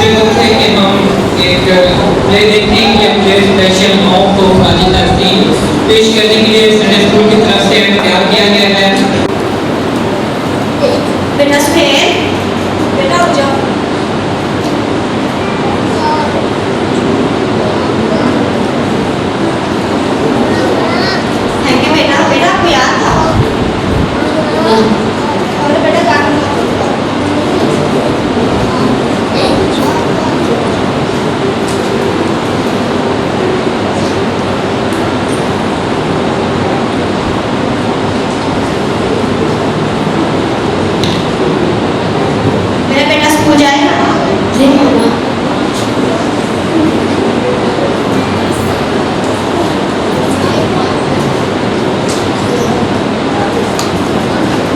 मुझे वक्त है कि हम एक प्ले देखें। ये प्ले स्पेशल मॉक को फाजिल तस्तीन पेश करने के लिए संडे स्कूल की तरफ से तैयार किया गया है। बेटा सुहेल, बेटा उठ जाओ। थैंक यू बेटा। बेटा आपको याद था? और बेटा गाना मेरा बेटा स्कूल जाएगा ना? जी मम्मा।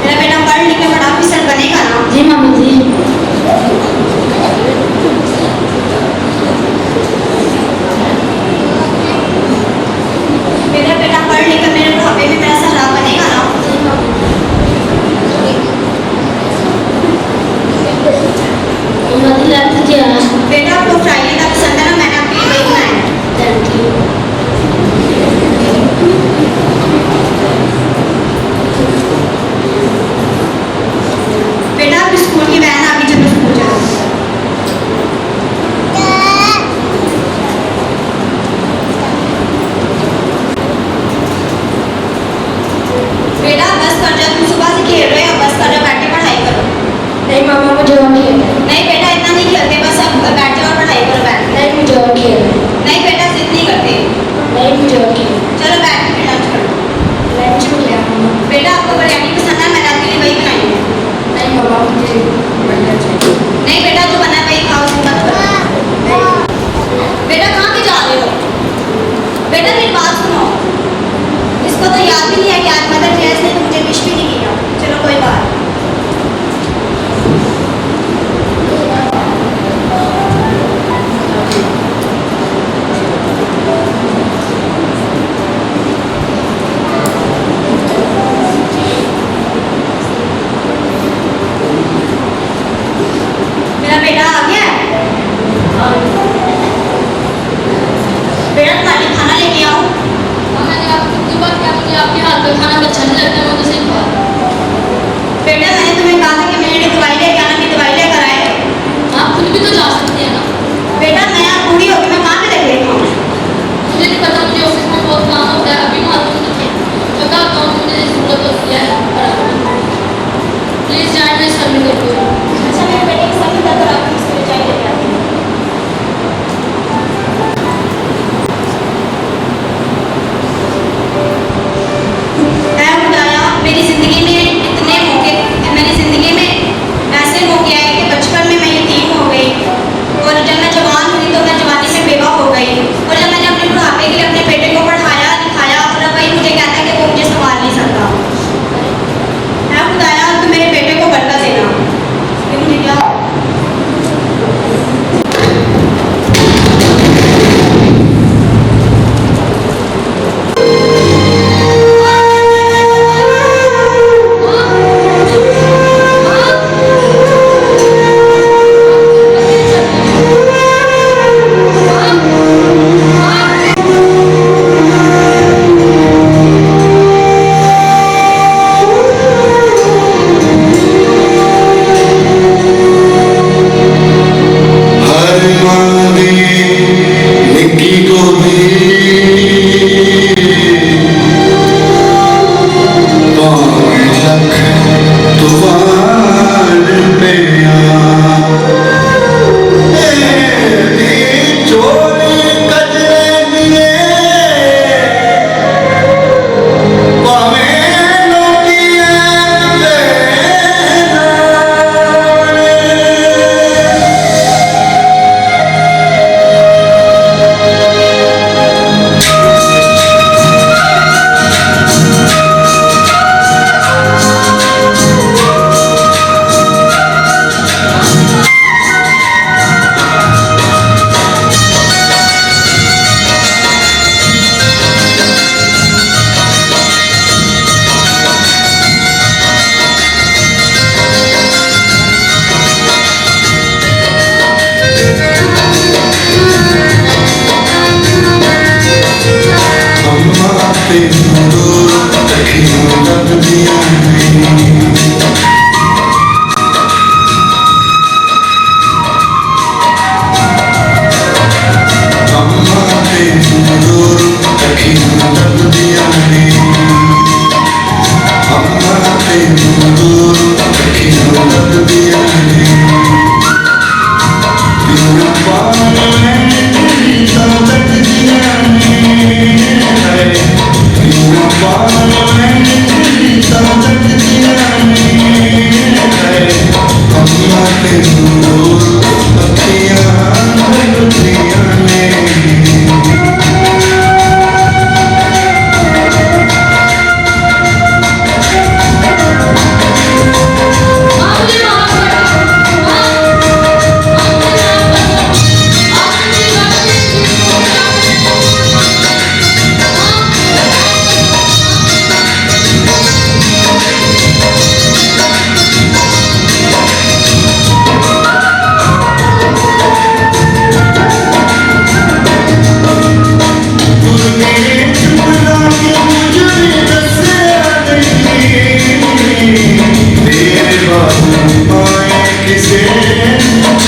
मेरा बेटा पढ़ लिख के बड़ा ऑफिसर बनेगा ना? जी मम्मी जी। मेरा बेटा पढ़ लिख कर मेरे बुढ़ापे में मेरा सहारा बनेगा ना? जी मम्मी। मम्मा जी लंच क्या है? बेटा आपको फ्राइडे का पसंद है ना? मैंने आपके लिए वही बनाया है। Thank you. बेटा आप स्कूल की वैन आ गई, चलो स्कूल चलो। बेटा बस कर जा, तुम सुबह से खेल रहे हो, बस कर जा, बैठ के पढ़ाई करो। नहीं मम्मा मुझे और खेलना है। नहीं बेटा इतना नहीं खेलते, बस अब बैठ जाओ और पढ़ाई करो बैठ के। नहीं मुझे और खेलना है। नहीं बेटा जिद नहीं करते। नहीं मुझे और खेलना है। चलो बैठ के फिर लंच करो। लंच में क्या मम्मा? बेटा आपको बिरयानी पसंद है, मैंने आपके लिए वही बनाई है। नहीं मम्मा मुझे बढ़िया चाहिए। नहीं बेटा जो बना है वही खाओ, जिद मत करो। बेटा कहाँ पे जा रहे हो? बेटा मेरी बात सुनो, इसको तो याद भी नहीं है कि आज मदर टेरेसा ने तो मुझे विश भी नहीं किया। चलो कोई बात नहीं। मेरा बेटा आ गया है? बेटा तुम्हारे लिए खाना लेके आओ। मैंने आपको कितनी बार कहा मुझे आपके हाथ का खाना अच्छा नहीं लगता, मुझे सिर्फ बेटा मैंने तुम्हें कहा था कि मेरे लिए दवाई लेके आना, कि दवाई लेकर आए। आप खुद भी तो जा सकते हैं ना। बेटा मैं अब बूढ़ी होगी, मैं कहाँ पे देख रही हूँ? मुझे नहीं पता, मुझे ऑफिस में बहुत काम होता है, अभी मालूम नहीं है। मैं कहता हूँ मुझे जरूरत होती है प्लीज़ जाए, मैं सर में करती हूँ। अच्छा मेरे बेटे के साथ इधर पर आकर इसके लिए चाय लेके आती हूँ। मैं खुदाया, मेरी जिंदगी में इतने मौके मैंने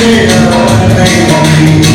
मुझे याद नहीं।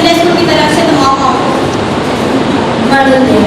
संडे स्कूल की तरफ से तुम्हारा मॉडल दे।